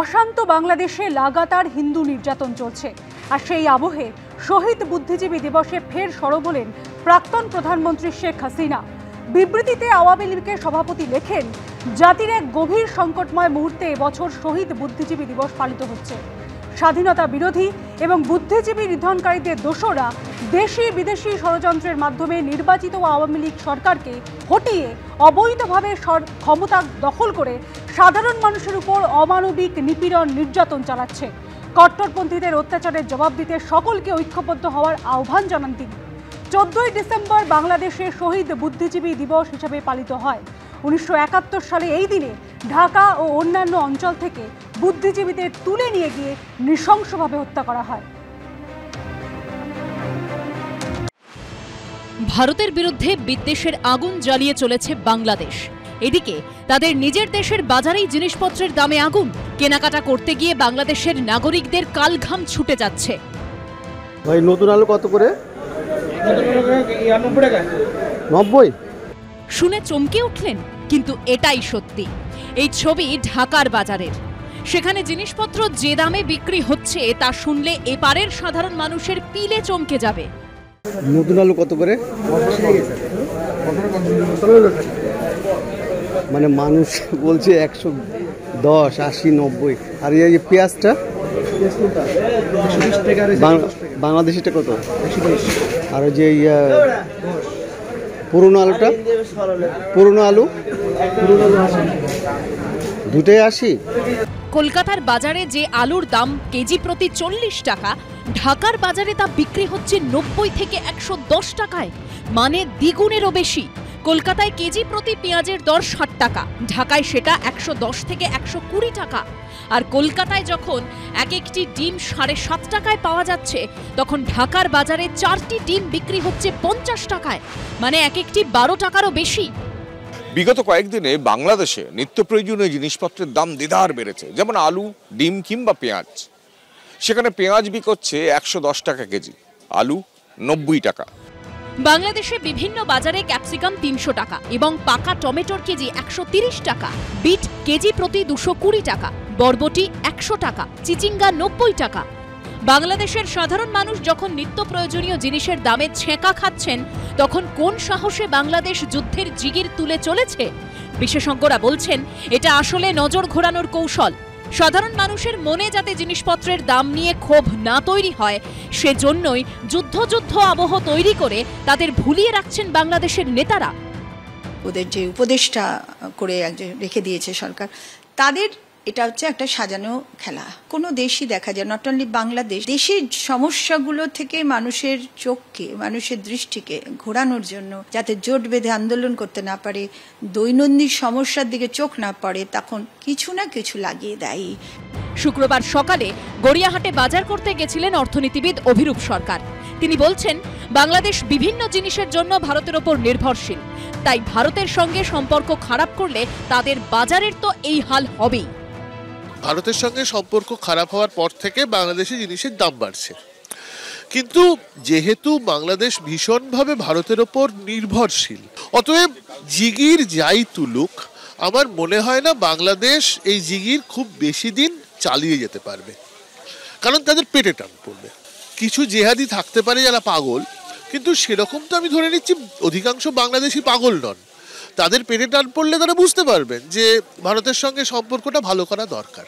অশান্ত বাংলাদেশে লাগাতার হিন্দু নির্যাতন চলছে। আর সেই আবহে শহীদ বুদ্ধিজীবী দিবসে ফের সরব হলেন প্রাক্তন প্রধানমন্ত্রী শেখ হাসিনা। বিবৃতিতে আওয়ামী লীগের সভাপতি লেখেন, জাতির এক গভীর সংকটময় মুহূর্তে এবছর শহীদ বুদ্ধিজীবী দিবস পালিত হচ্ছে। স্বাধীনতা বিরোধী এবং বুদ্ধিজীবী নিধনকারীদের দোষরা দেশি বিদেশি ষড়যন্ত্রের মাধ্যমে নির্বাচিত আওয়ামী লীগ সরকারকে হটিয়ে অবৈধভাবে ক্ষমতা দখল করে সাধারণ মানুষের উপর অমানবিক নিপীড়ন নির্যাতন চালাচ্ছে। কট্টরপন্থীদের অত্যাচারের জবাব দিতে সকলকে ঐক্যবদ্ধ হওয়ার আহ্বান জানান তিনি। 14ই ডিসেম্বর বাংলাদেশে শহীদ বুদ্ধিজীবী দিবস হিসেবে পালিত হয়। 1971 সালে এই দিনে ঢাকা ও অন্যান্য অঞ্চল থেকে বুদ্ধিজীবীদের তুলে নিয়ে গিয়ে নৃশংসভাবে হত্যা করা হয়। ভারতের বিরুদ্ধে বিদ্বেষের আগুন জ্বালিয়ে চলেছে বাংলাদেশ। এদিকে তাদের নিজের দেশের বাজারেই জিনিসপত্রের দামে আগুন। কেনাকাটা করতে গিয়ে বাংলাদেশের নাগরিকদের কালঘাম ছুটে যাচ্ছে। ভাই নতুন আলু কত করে? 90। শুনে চমকে উঠলেন, কিন্তু এটাই সত্যি। এই ছবি ঢাকার বাজারের। সেখানে জিনিসপত্র যে দামে বিক্রি হচ্ছে তা শুনলে এপারের সাধারণ মানুষের পিলে চমকে যাবে। নতুন আলু কত করে? মানে মানুষ বলছে 110, 80, 90। আর এই পেঁয়াজটা বাংলাদেশিটা কত? আর ওই যে পুরনো আলুটা, পুরনো আলু দুটোই 80। কলকাতার বাজারে যে আলুর দাম কেজি প্রতি 40 টাকা, ঢাকার বাজারে তা বিক্রি হচ্ছে 90 থেকে 110 টাকায়, মানে দ্বিগুণেরও বেশি। কলকাতায় কেজি প্রতি পেঁয়াজের দর 60 টাকা, ঢাকায় সেটা 110 থেকে 120 টাকা। আর কলকাতায় যখন এক একটি ডিম 7.5 টাকায় পাওয়া যাচ্ছে, তখন ঢাকার বাজারে 4টি ডিম বিক্রি হচ্ছে 50 টাকায়, মানে এক একটি 12 টাকারও বেশি। বিগত কয়েকদিনে বাংলাদেশে নিত্য প্রয়োজনীয় জিনিসপত্রের দাম দেদার বেড়েছে, যেমন আলু, ডিম কিংবা পেঁয়াজ। সেখানে পেঁয়াজ বিক্রি হচ্ছে 110 টাকা কেজি, আলু 90 টাকা। বাংলাদেশে বিভিন্ন বাজারে ক্যাপসিকাম 300 টাকা এবং পাকা টমেটোর কেজি 130 টাকা, বিট কেজি প্রতি 220 টাকা, বরবটি 100 টাকা, চিচিঙ্গা 90 টাকা। বাংলাদেশের সাধারণ মানুষ যখন নিত্য প্রয়োজনীয় জিনিসের দামে ছেঁকা খাচ্ছেন, তখন কোন সাহসে বাংলাদেশ যুদ্ধের জিগির তুলে চলেছে? বিশেষজ্ঞরা বলছেন, এটা আসলে নজর ঘোরানোর কৌশল। সাধারণ মানুষের মনে যাতে জিনিসপত্রের দাম নিয়ে ক্ষোভ না তৈরি হয়, সেজন্যই যুদ্ধ আবহ তৈরি করে তাদের ভুলিয়ে রাখছেন বাংলাদেশের নেতারা। ওদের যে উপদেশটা করে রেখে দিয়েছে সরকার, তাদের এটা হচ্ছে একটা সাজানো খেলা। কোনো দেশই দেখা যায়, নট অনলি বাংলাদেশ, দেশের সমস্যাগুলো থেকে মানুষের চোখকে, মানুষের দৃষ্টিকে ঘোরানোর জন্য, যাতে জোট বেঁধে আন্দোলন করতে না পারে, দৈনন্দিন সমস্যার দিকে চোখ না পড়ে, তখন কিছু না কিছু লাগিয়ে দেয়। শুক্রবার সকালে গড়িয়াহাটে বাজার করতে গেছিলেন অর্থনীতিবিদ অভিরূপ সরকার। তিনি বলছেন, বাংলাদেশ বিভিন্ন জিনিসের জন্য ভারতের ওপর নির্ভরশীল, তাই ভারতের সঙ্গে সম্পর্ক খারাপ করলে তাদের বাজারের তো এই হাল হবেই। ভারতের সঙ্গে সম্পর্ক খারাপ হওয়ার পর থেকে বাংলাদেশে জিনিসের দাম বাড়ছে, কিন্তু যেহেতু বাংলাদেশ ভীষণভাবে ভারতের ওপর নির্ভরশীল, অতএব জিগির যাই তুলুক, আমার মনে হয় না বাংলাদেশ এই জিগির খুব বেশি দিন চালিয়ে যেতে পারবে, কারণ তাদের পেটে টান পড়বে। কিছু জেহাদি থাকতে পারে যারা পাগল, কিন্তু সেরকম তো আমি ধরে নিচ্ছি অধিকাংশ বাংলাদেশি পাগল নন। তাদের পেটে টান পড়লে তারা বুঝতে পারবেন যে ভারতের সঙ্গে সম্পর্কটা ভালো করা দরকার।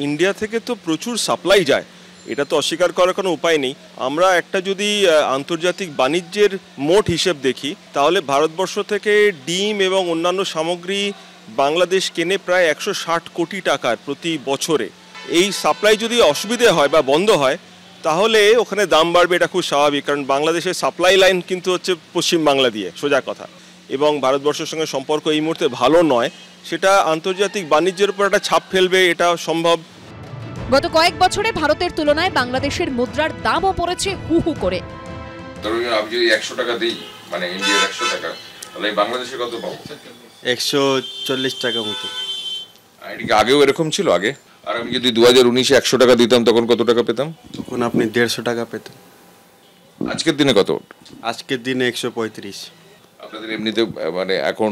ইন্ডিয়া থেকে তো প্রচুর সাপ্লাই যায়, এটা তো অস্বীকার করার কোনো উপায় নেই। আমরা একটা যদি আন্তর্জাতিক বাণিজ্যের মোট হিসেব দেখি, তাহলে ভারতবর্ষ থেকে ডিম এবং অন্যান্য সামগ্রী বাংলাদেশ কেনে প্রায় 160 কোটি টাকার প্রতি বছরে। এই সাপ্লাই যদি অসুবিধে হয় বা বন্ধ হয়, তাহলে ওখানে দাম বাড়বে, এটা খুব স্বাভাবিক, কারণ বাংলাদেশের সাপ্লাই লাইন কিন্তু হচ্ছে পশ্চিম বাংলা দিয়ে, সোজা কথা। এবং ভারতবর্ষের সঙ্গে সম্পর্ক এই মুহূর্তে ভালো নয়, সেটা আন্তর্জাতিক বাণিজ্যের উপর একটা ছাপ ফেলবে, এটা সম্ভব। গত কয়েক বছরে ভারতের তুলনায় বাংলাদেশের মুদ্রার দামও পড়েছে হু হু করে। ধরুন আমি যদি 100 টাকা দিই, মানে ইন্ডিয়ার 100 টাকা, তাহলে বাংলাদেশে কত পাবো? 140 টাকা মতো। এটা আগেও এরকম ছিল আগে? আর আমি যদি 2019-এ 100 টাকা দিতাম, তখন কত টাকা পেতাম? তখন আপনি 150 টাকা পেতেন। আজকের দিনে কত? আজকের দিনে 135। আপনাদের এমনিতে মানে এখন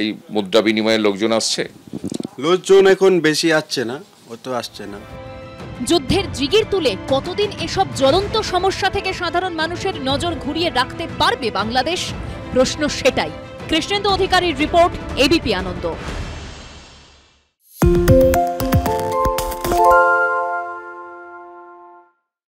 এই মুদ্রা বিনিময়ের লোকজন আসছে? লোকজন এখন বেশি আসছে না, ও তো আসছে না। যুদ্ধের জিগির তুলে কতদিন এসব জ্বলন্ত সমস্যা থেকে সাধারণ মানুষের নজর ঘুরিয়ে রাখতে পারবে বাংলাদেশ? প্রশ্ন সেটাই। কৃষ্ণেন্দু অধিকারীর রিপোর্ট, এবিপি আনন্দ।